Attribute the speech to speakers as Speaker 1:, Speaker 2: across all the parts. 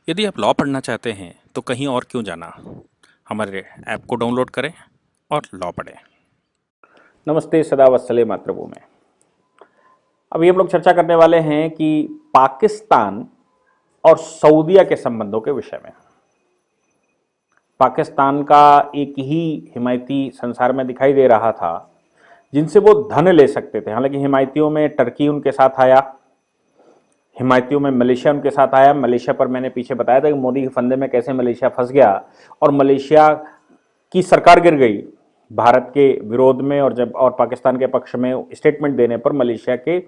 Speaker 1: यदि आप लॉ पढ़ना चाहते हैं तो कहीं और क्यों जाना। हमारे ऐप को डाउनलोड करें और लॉ पढ़ें।
Speaker 2: नमस्ते, सदा वत्सले मातृभूमि। अभी हम लोग चर्चा करने वाले हैं कि पाकिस्तान और सऊदीया के संबंधों के विषय में। पाकिस्तान का एक ही हिमायती संसार में दिखाई दे रहा था जिनसे वो धन ले सकते थे। हालांकि हिमायतियों में टर्की उनके साथ आया, हिमायतियों में मलेशिया उनके साथ आया। मलेशिया पर मैंने पीछे बताया था कि मोदी के फंदे में कैसे मलेशिया फंस गया और मलेशिया की सरकार गिर गई भारत के विरोध में, और पाकिस्तान के पक्ष में स्टेटमेंट देने पर मलेशिया के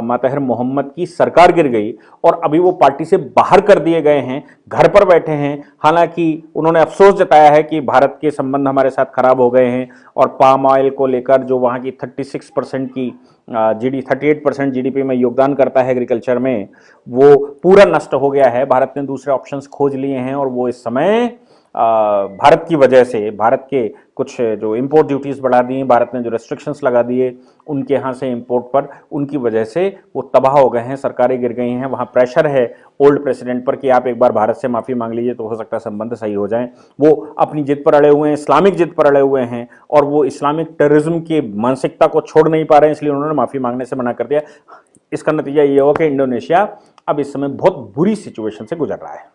Speaker 2: मातहर मोहम्मद की सरकार गिर गई और अभी वो पार्टी से बाहर कर दिए गए हैं, घर पर बैठे हैं। हालांकि उन्होंने अफसोस जताया है कि भारत के संबंध हमारे साथ खराब हो गए हैं और पाम ऑयल को लेकर जो वहाँ की 36% की 38% जीडीपी में योगदान करता है एग्रीकल्चर में, वो पूरा नष्ट हो गया है। भारत ने दूसरे ऑप्शंस खोज लिए हैं और वो इस समय भारत की वजह से, भारत के कुछ जो इंपोर्ट ड्यूटीज बढ़ा दी, भारत ने जो रेस्ट्रिक्शंस लगा दिए उनके यहाँ से इंपोर्ट पर, उनकी वजह से वो तबाह हो गए हैं, सरकारें गिर गई हैं। वहाँ प्रेशर है ओल्ड प्रेसिडेंट पर कि आप एक बार भारत से माफ़ी मांग लीजिए तो हो सकता है संबंध सही हो जाएं। वो अपनी जिद पर अड़े हुए हैं, इस्लामिक जिद पर अड़े हुए हैं और वो इस्लामिक टेररिज्म की मानसिकता को छोड़ नहीं पा रहे हैं, इसलिए उन्होंने माफ़ी मांगने से मना कर दिया। इसका नतीजा ये हो कि इंडोनेशिया अब इस समय बहुत बुरी सिचुएशन से गुजर रहा है।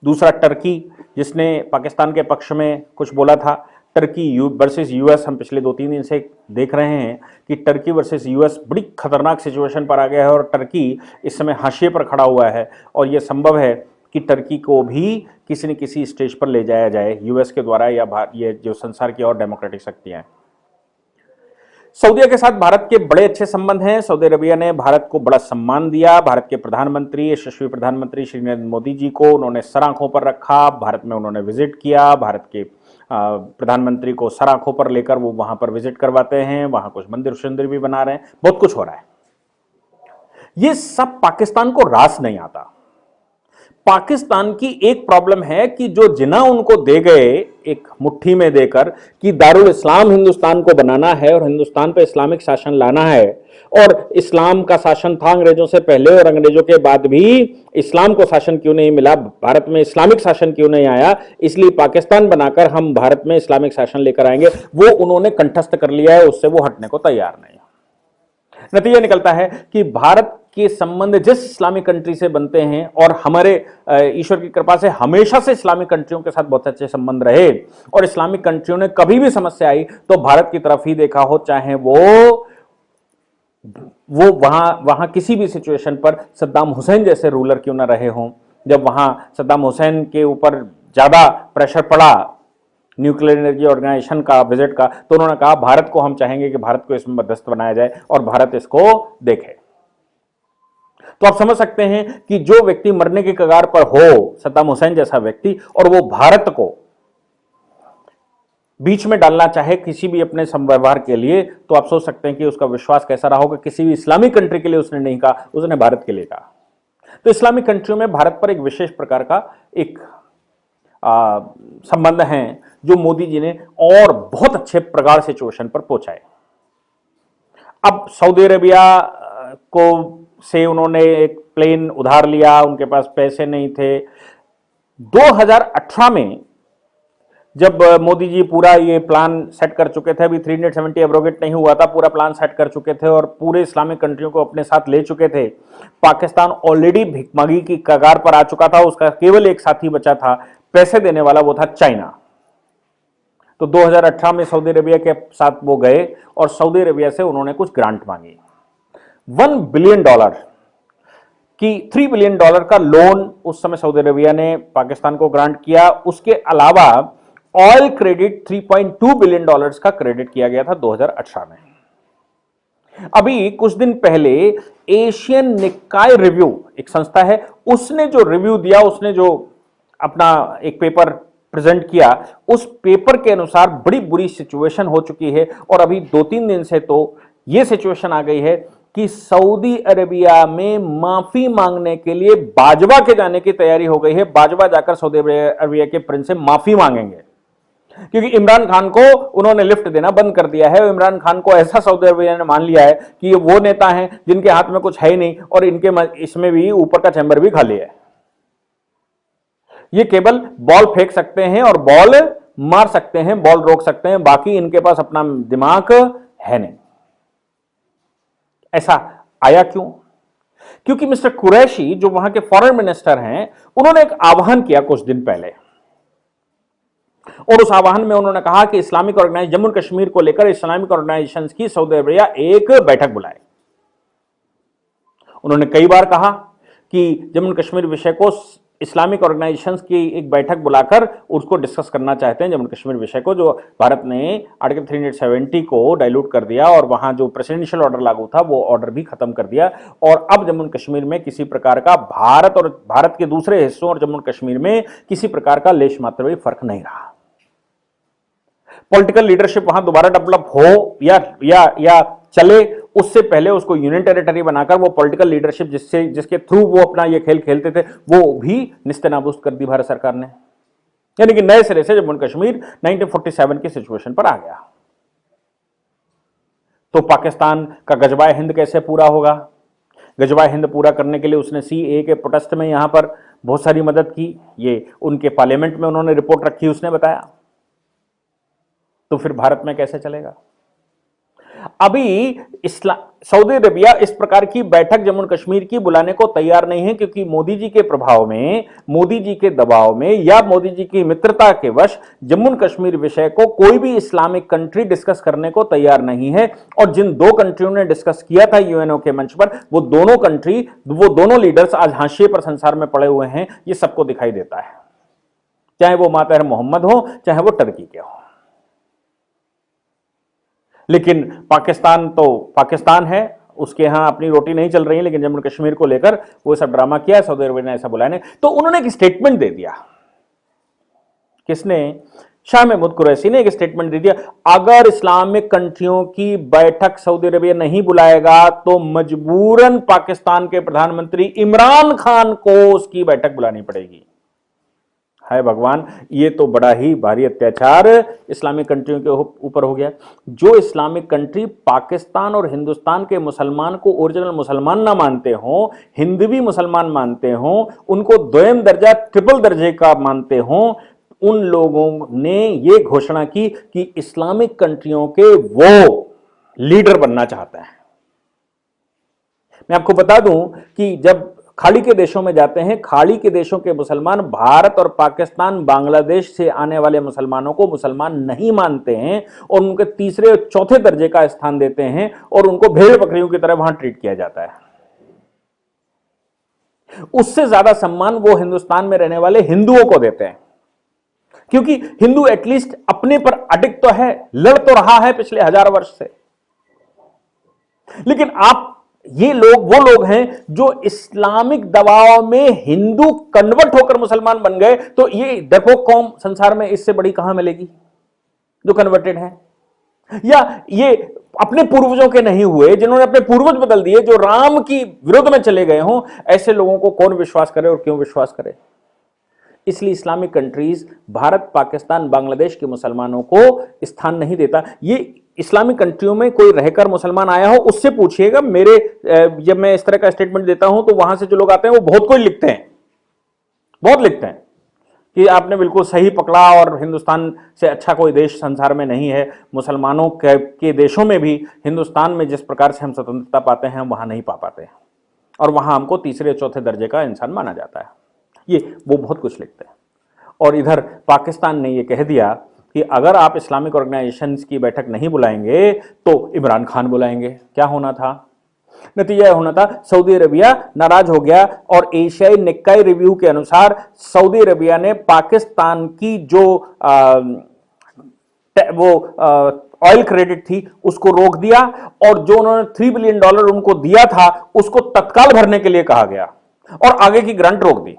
Speaker 2: दूसरा टर्की, जिसने पाकिस्तान के पक्ष में कुछ बोला था। टर्की वर्सेस यूएस, हम पिछले 2-3 दिन से देख रहे हैं कि टर्की वर्सेस यूएस बड़ी खतरनाक सिचुएशन पर आ गया है और टर्की इस समय हाशिए पर खड़ा हुआ है और यह संभव है कि टर्की को भी किसी न किसी स्टेज पर ले जाया जाए यूएस के द्वारा या ये जो संसार की और डेमोक्रेटिक शक्तियां हैं। सऊदीया के साथ भारत के बड़े अच्छे संबंध हैं। सऊदी अरबिया ने भारत को बड़ा सम्मान दिया। भारत के प्रधानमंत्री, यशस्वी प्रधानमंत्री श्री नरेंद्र मोदी जी को उन्होंने सर आंखों पर रखा। भारत में उन्होंने विजिट किया। भारत के प्रधानमंत्री को सर आंखों पर लेकर वो वहां पर विजिट करवाते हैं। वहां कुछ मंदिर शंदिर भी बना रहे हैं, बहुत कुछ हो रहा है। ये सब पाकिस्तान को रास नहीं आता। पाकिस्तान की एक प्रॉब्लम है कि जो जिना उनको दे गए एक मुट्ठी में देकर कि दारुल इस्लाम हिंदुस्तान को बनाना है और हिंदुस्तान पे इस्लामिक शासन लाना है, और इस्लाम का शासन था अंग्रेजों से पहले और अंग्रेजों के बाद भी इस्लाम को शासन क्यों नहीं मिला, भारत में इस्लामिक शासन क्यों नहीं आया, इसलिए पाकिस्तान बनाकर हम भारत में इस्लामिक शासन लेकर आएंगे, वो उन्होंने कंठस्थ कर लिया है। उससे वो हटने को तैयार नहीं। नतीजा निकलता है कि भारत के संबंध जिस इस्लामिक कंट्री से बनते हैं, और हमारे ईश्वर की कृपा से हमेशा से इस्लामिक कंट्रियों के साथ बहुत अच्छे संबंध रहे और इस्लामिक कंट्रियों ने कभी भी समस्या आई तो भारत की तरफ ही देखा हो, चाहे वो वहां किसी भी सिचुएशन पर सद्दाम हुसैन जैसे रूलर क्यों ना रहे हों। जब वहां सद्दाम हुसैन के ऊपर ज्यादा प्रेशर पड़ा न्यूक्लियर एनर्जी ऑर्गेनाइजेशन का विजिट का, तो उन्होंने कहा भारत को हम चाहेंगे कि भारत को इसमें मध्यस्थ बनाया जाए और भारत इसको देखे। तो आप समझ सकते हैं कि जो व्यक्ति मरने की कगार पर हो, सद्दाम हुसैन जैसा व्यक्ति, और वो भारत को बीच में डालना चाहे किसी भी अपने व्यवहार के लिए, तो आप सोच सकते हैं कि उसका विश्वास कैसा रहा होगा। किसी भी इस्लामिक कंट्री के लिए उसने नहीं कहा, उसने भारत के लिए कहा। तो इस्लामिक कंट्रियों में भारत पर एक विशेष प्रकार का एक संबंध है जो मोदी जी ने और बहुत अच्छे प्रगाढ़ सिचुएशन पर पहुंचाए। अब सऊदी अरेबिया को से उन्होंने एक प्लेन उधार लिया, उनके पास पैसे नहीं थे। 2018 में जब मोदी जी पूरा ये प्लान सेट कर चुके थे, अभी 370 एब्रोगेट नहीं हुआ था, पूरा प्लान सेट कर चुके थे और पूरे इस्लामिक कंट्रियों को अपने साथ ले चुके थे। पाकिस्तान ऑलरेडी भिखमंगी की कगार पर आ चुका था, उसका केवल एक साथी बचा था पैसे देने वाला, वो था चाइना। तो 2018 में सऊदी अरेबिया के साथ वो गए और सऊदी अरेबिया से उन्होंने कुछ ग्रांट मांगी। $1 बिलियन की $3 बिलियन का लोन उस समय सऊदी अरेबिया ने पाकिस्तान को ग्रांट किया। उसके अलावा ऑयल क्रेडिट $3.2 बिलियन का क्रेडिट किया गया था 2018 में। अभी कुछ दिन पहले एशियन निकाय रिव्यू एक संस्था है, उसने जो रिव्यू दिया, उसने जो अपना एक पेपर प्रेजेंट किया, उस पेपर के अनुसार बड़ी बुरी सिचुएशन हो चुकी है और अभी 2-3 दिन से तो यह सिचुएशन आ गई है कि सऊदी अरेबिया में माफी मांगने के लिए बाजवा के जाने की तैयारी हो गई है। बाजवा जाकर सऊदी अरेबिया के प्रिंस से माफी मांगेंगे क्योंकि इमरान खान को उन्होंने लिफ्ट देना बंद कर दिया है। इमरान खान को ऐसा सऊदी अरेबिया ने मान लिया है कि ये वो नेता हैं जिनके हाथ में कुछ है ही नहीं और इनके इसमें भी ऊपर का चैंबर भी खाली है। ये केवल बॉल फेंक सकते हैं और बॉल मार सकते हैं, बॉल रोक सकते हैं, बाकी इनके पास अपना दिमाग है नहीं। ऐसा आया क्यों? क्योंकि मिस्टर कुरैशी जो वहां के फॉरेन मिनिस्टर हैं, उन्होंने एक आह्वान किया कुछ दिन पहले, और उस आह्वान में उन्होंने कहा कि इस्लामिक ऑर्गेनाइजेशन जम्मू कश्मीर को लेकर इस्लामिक ऑर्गेनाइजेशन की सऊदी अरेबिया एक बैठक बुलाए। उन्होंने कई बार कहा कि जम्मू कश्मीर विषय को इस्लामिक ऑर्गेनाइजेशंस की एक बैठक बुलाकर उसको डिस्कस करना चाहते हैं, जम्मू कश्मीर विषय को, जो भारत ने आर्टिकल 370 को डाइल्यूट कर दिया और वहां जो प्रेसिडेंशियल ऑर्डर लागू था वो ऑर्डर भी खत्म कर दिया। और अब जम्मू कश्मीर में किसी प्रकार का भारत और भारत के दूसरे हिस्सों और जम्मू कश्मीर में किसी प्रकार का लेश मात्र भी फर्क नहीं रहा। पॉलिटिकल लीडरशिप वहां दोबारा डेवलप हो या चले, उससे पहले उसको यूनियन टेरिटरी बनाकर वो पॉलिटिकल लीडरशिप जिसके थ्रू वो अपना ये खेल खेलते थे, वो भी निस्तेनाबूद कर दी भारत सरकार ने। यानी कि नए सिरे से जम्मू कश्मीर 1947 की सिचुएशन पर आ गया। तो पाकिस्तान का गजबाए हिंद कैसे पूरा होगा? गजबाए हिंद पूरा करने के लिए उसने CAA के प्रोटेस्ट में यहां पर बहुत सारी मदद की, ये उनके पार्लियामेंट में उन्होंने रिपोर्ट रखी, उसने बताया। तो फिर भारत में कैसे चलेगा? अभी सऊदी अरेबिया इस प्रकार की बैठक जम्मू कश्मीर की बुलाने को तैयार नहीं है, क्योंकि मोदी जी के प्रभाव में, मोदी जी के दबाव में या मोदी जी की मित्रता के वश जम्मू कश्मीर विषय को कोई भी इस्लामिक कंट्री डिस्कस करने को तैयार नहीं है। और जिन दो कंट्रियों ने डिस्कस किया था UNO के मंच पर, वो दोनों लीडर्स आज हाशिए पर संसार में पड़े हुए हैं। ये सबको दिखाई देता है, चाहे वो मातहर मोहम्मद हो, चाहे वो टर्की के हो। लेकिन पाकिस्तान तो पाकिस्तान है, उसके यहां अपनी रोटी नहीं चल रही है, लेकिन जम्मू कश्मीर को लेकर वो सब ड्रामा किया है, सऊदी अरब ने ऐसा बुलाया। तो उन्होंने एक स्टेटमेंट दे दिया। किसने? शाह महमूद कुरैशी ने एक स्टेटमेंट दे दिया, अगर इस्लामिक कंट्रियों की बैठक सऊदी अरबिया नहीं बुलाएगा तो मजबूरन पाकिस्तान के प्रधानमंत्री इमरान खान को उसकी बैठक बुलानी पड़ेगी। हाय भगवान, ये तो बड़ा ही भारी अत्याचार इस्लामिक कंट्रियों के ऊपर हो गया। जो इस्लामिक कंट्री पाकिस्तान और हिंदुस्तान के मुसलमान को ओरिजिनल मुसलमान ना मानते हो, हिंदवी मुसलमान मानते हो, उनको द्वितीय दर्जा ट्रिपल दर्जे का मानते हो, उन लोगों ने ये घोषणा की कि इस्लामिक कंट्रियों के वो लीडर बनना चाहते हैं। मैं आपको बता दूं कि जब खाड़ी के देशों में जाते हैं, खाड़ी के देशों के मुसलमान भारत और पाकिस्तान, बांग्लादेश से आने वाले मुसलमानों को मुसलमान नहीं मानते हैं और उनके तीसरे और चौथे दर्जे का स्थान देते हैं और उनको भेड़ बकरियों की तरह वहां ट्रीट किया जाता है। उससे ज्यादा सम्मान वो हिंदुस्तान में रहने वाले हिंदुओं को देते हैं, क्योंकि हिंदू एटलीस्ट अपने पर अडिग तो है, लड़ तो रहा है पिछले 1000 वर्ष से। लेकिन आप ये लोग वो लोग हैं जो इस्लामिक दबाव में हिंदू कन्वर्ट होकर मुसलमान बन गए। तो ये देखो कौम संसार में इससे बड़ी कहां मिलेगी जो कन्वर्टेड है, या ये अपने पूर्वजों के नहीं हुए, जिन्होंने अपने पूर्वज बदल दिए, जो राम की विरोध में चले गए हों, ऐसे लोगों को कौन विश्वास करे और क्यों विश्वास करे? इसलिए इस्लामिक कंट्रीज भारत, पाकिस्तान, बांग्लादेश के मुसलमानों को स्थान नहीं देता। ये इस्लामिक कंट्रियों में कोई रहकर मुसलमान आया हो, उससे पूछिएगा। मेरे जब मैं इस तरह का स्टेटमेंट देता हूं तो वहां से जो लोग आते हैं वो बहुत कुछ लिखते हैं, बहुत लिखते हैं कि आपने बिल्कुल सही पकड़ा और हिंदुस्तान से अच्छा कोई देश संसार में नहीं है। मुसलमानों के देशों में भी हिंदुस्तान में जिस प्रकार से हम स्वतंत्रता पाते हैं, हम वहां नहीं पा पाते हैं, और वहां हमको तीसरे चौथे दर्जे का इंसान माना जाता है। ये वो बहुत कुछ लिखते हैं। और इधर पाकिस्तान ने ये कह दिया कि अगर आप इस्लामिक ऑर्गेनाइजेशंस की बैठक नहीं बुलाएंगे तो इमरान खान बुलाएंगे। क्या होना था? नतीजा यह होना था, सऊदी अरेबिया नाराज हो गया। और एशियाई निक्काई रिव्यू के अनुसार सऊदी अरेबिया ने पाकिस्तान की जो ऑयल क्रेडिट थी उसको रोक दिया, और जो उन्होंने $3 बिलियन उनको दिया था उसको तत्काल भरने के लिए कहा गया और आगे की ग्रांट रोक दी।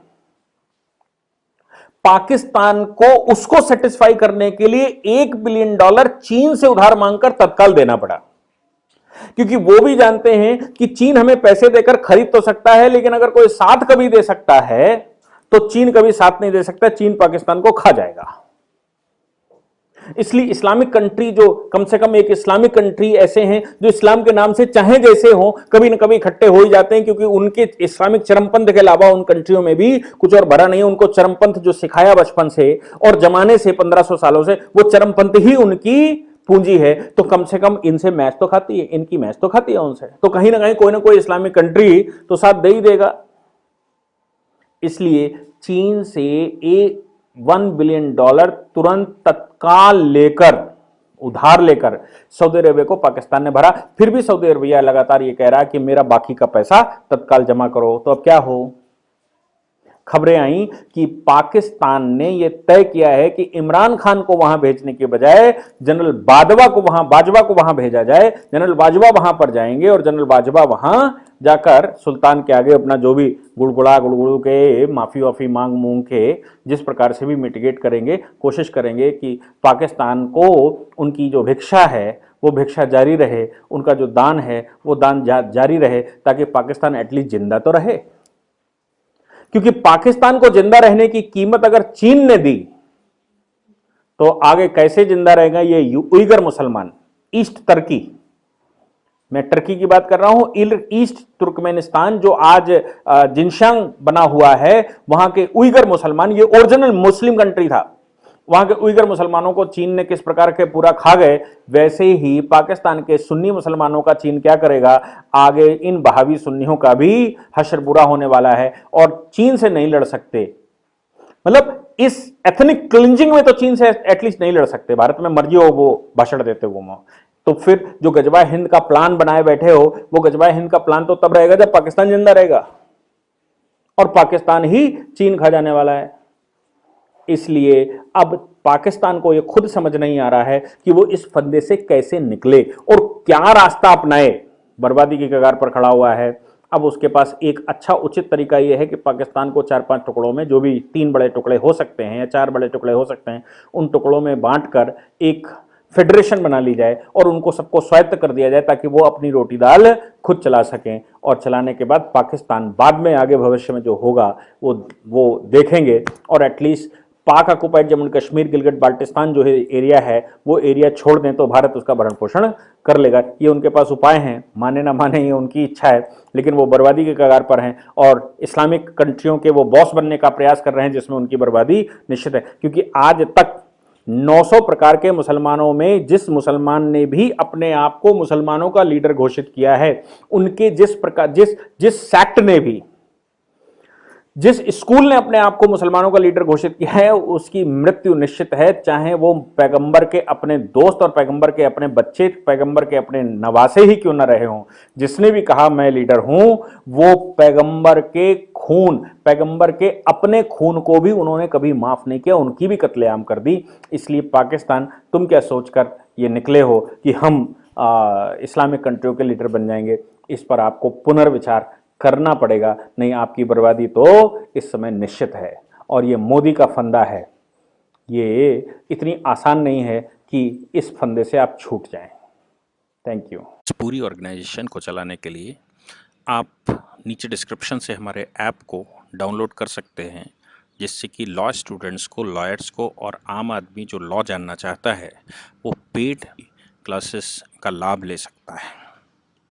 Speaker 2: पाकिस्तान को उसको सेटिस्फाई करने के लिए $1 बिलियन चीन से उधार मांगकर तत्काल देना पड़ा, क्योंकि वो भी जानते हैं कि चीन हमें पैसे देकर खरीद तो सकता है, लेकिन अगर कोई साथ कभी दे सकता है तो चीन कभी साथ नहीं दे सकता, चीन पाकिस्तान को खा जाएगा। इसलिए इस्लामिक कंट्री जो कम से कम एक इस्लामिक कंट्री ऐसे हैं जो इस्लाम के नाम से चाहे जैसे हो कभी न कभी इकट्ठे हो ही जाते हैं, क्योंकि उनके इस्लामिक चरमपंथ के अलावा उन कंट्रियों में भी कुछ और भरा नहीं है। उनको चरमपंथ जो सिखाया बचपन से और जमाने से 1500 सालों से, वो चरमपंथ ही उनकी पूंजी है। तो कम से कम इनसे मैच तो खाती है, इनकी मैच तो खाती है उनसे, तो कहीं ना कोई इस्लामिक कंट्री तो साथ दे ही देगा। इसलिए चीन से $1 बिलियन तुरंत तत्काल लेकर, उधार लेकर सऊदी अरेबिया को पाकिस्तान ने भरा। फिर भी सऊदी अरेबिया लगातार ये कह रहा है कि मेरा बाकी का पैसा तत्काल जमा करो। तो अब क्या हो, खबरें आई कि पाकिस्तान ने यह तय किया है कि इमरान खान को वहां भेजने के बजाय जनरल बाजवा को वहां भेजा जाए। जनरल बाजवा वहां पर जाएंगे और जनरल बाजवा वहां जाकर सुल्तान के आगे अपना जो भी गुड़गुड़ू के माफी वाफी मांग मूंग के जिस प्रकार से भी मिटिगेट करेंगे, कोशिश करेंगे कि पाकिस्तान को उनकी जो भिक्षा है वो भिक्षा जारी रहे, उनका जो दान है वो दान जारी रहे, ताकि पाकिस्तान एटलीस्ट जिंदा तो रहे। क्योंकि पाकिस्तान को जिंदा रहने की कीमत अगर चीन ने दी तो आगे कैसे जिंदा रहेगा ये उइगर मुसलमान, ईस्ट तुर्की, मैं टर्की की बात कर रहा हूं, ईस्ट तुर्कमेनिस्तान जो आज जिनशांग बना हुआ है, वहां के उइगर मुसलमान, ये ओरिजिनल मुस्लिम कंट्री था, वहां के उइगर मुसलमानों को चीन ने किस प्रकार के पूरा खा गए, वैसे ही पाकिस्तान के सुन्नी मुसलमानों का चीन क्या करेगा, आगे इन बहावी सुन्नियों का भी हश्र बुरा होने वाला है और चीन से नहीं लड़ सकते। मतलब इस एथनिक क्लिंजिंग में तो चीन से एटलीस्ट नहीं लड़ सकते, भारत में मर्जी हो वो भाषण देते घूमो। तो फिर जो गजबा हिंद का प्लान बनाए बैठे हो, वो गजबा हिंद का प्लान तो तब रहेगा जब पाकिस्तान जिंदा रहेगा, और पाकिस्तान ही चीन खा जाने वाला है। इसलिए अब पाकिस्तान को यह खुद समझ नहीं आ रहा है कि वो इस फंदे से कैसे निकले और क्या रास्ता अपनाए। बर्बादी की कगार पर खड़ा हुआ है। अब उसके पास एक अच्छा उचित तरीका यह है कि पाकिस्तान को 4-5 टुकड़ों में, जो भी 3 बड़े टुकड़े हो सकते हैं या 4 बड़े टुकड़े हो सकते हैं, उन टुकड़ों में बांटकर एक फेडरेशन बना ली जाए और उनको सबको स्वायत्त कर दिया जाए, ताकि वो अपनी रोटी दाल खुद चला सकें। और चलाने के बाद पाकिस्तान बाद में आगे भविष्य में जो होगा वो देखेंगे, और एटलीस्ट पाक ऑक्युपाइड जम्मू कश्मीर गिलगित बाल्टिस्तान जो है एरिया है, वो एरिया छोड़ दें तो भारत उसका भरण पोषण कर लेगा। ये उनके पास उपाय हैं, माने ना माने ये उनकी इच्छा है, लेकिन वो बर्बादी के कगार पर हैं और इस्लामिक कंट्रियों के वो बॉस बनने का प्रयास कर रहे हैं, जिसमें उनकी बर्बादी निश्चित है। क्योंकि आज तक 900 प्रकार के मुसलमानों में जिस मुसलमान ने भी अपने आप को मुसलमानों का लीडर घोषित किया है, उनके जिस सेक्ट ने भी, जिस स्कूल ने अपने आप को मुसलमानों का लीडर घोषित किया है, उसकी मृत्यु निश्चित है। चाहे वो पैगंबर के अपने दोस्त और पैगंबर के अपने बच्चे, पैगंबर के अपने नवासे ही क्यों ना रहे हों, जिसने भी कहा मैं लीडर हूं, वो पैगंबर के खून, पैगंबर के अपने खून को भी उन्होंने कभी माफ नहीं किया, उनकी भी कत्लेआम कर दी। इसलिए पाकिस्तान, तुम क्या सोचकर ये निकले हो कि हम इस्लामिक कंट्रियों के लीडर बन जाएंगे, इस पर आपको पुनर्विचार करना पड़ेगा, नहीं आपकी बर्बादी तो इस समय निश्चित है। और ये मोदी का फंदा है, ये इतनी आसान नहीं है कि इस फंदे से आप छूट जाएं। Thank you.
Speaker 1: इस पूरी ऑर्गेनाइजेशन को चलाने के लिए आप नीचे डिस्क्रिप्शन से हमारे ऐप को डाउनलोड कर सकते हैं, जिससे कि लॉ स्टूडेंट्स को, लॉयर्स को और आम आदमी जो लॉ जानना चाहता है वो पेड क्लासेस का लाभ ले सकता है।